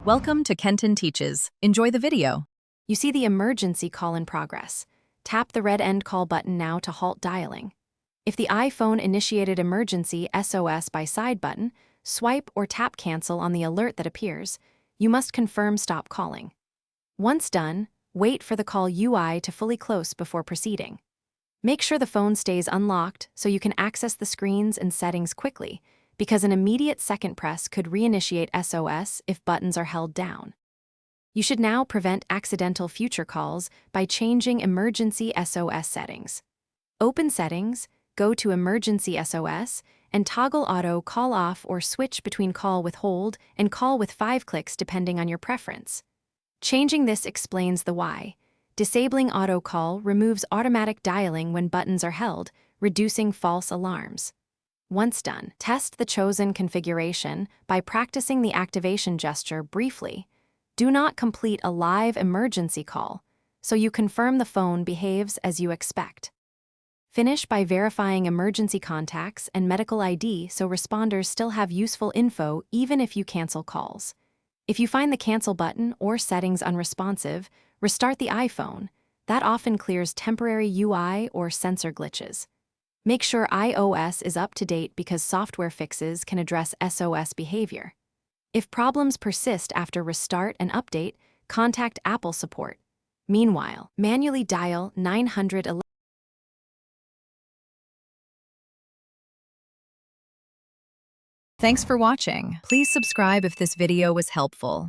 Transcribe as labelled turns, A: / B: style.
A: Welcome to Kenton Teaches. Enjoy the video.
B: You see the emergency call in progress. Tap the red end call button now to halt dialing. If the iPhone initiated emergency SOS by side button, swipe or tap cancel on the alert that appears. You must confirm stop calling. Once done, wait for the call UI to fully close before proceeding. Make sure the phone stays unlocked so you can access the screens and settings quickly, because an immediate second press could reinitiate SOS if buttons are held down. You should now prevent accidental future calls by changing emergency SOS settings. Open Settings, go to Emergency SOS, and toggle Auto Call Off or switch between Call with Hold and Call with 5 clicks depending on your preference. Changing this explains the why. Disabling Auto Call removes automatic dialing when buttons are held, reducing false alarms. Once done, test the chosen configuration by practicing the activation gesture briefly. Do not complete a live emergency call, so you confirm the phone behaves as you expect. Finish by verifying emergency contacts and medical ID so responders still have useful info even if you cancel calls. If you find the cancel button or settings unresponsive, restart the iPhone. That often clears temporary UI or sensor glitches. Make sure iOS is up to date because software fixes can address SOS behavior. If problems persist after restart and update, contact Apple support. Meanwhile, manually dial 911.
A: Thanks for watching. Please subscribe if this video was helpful.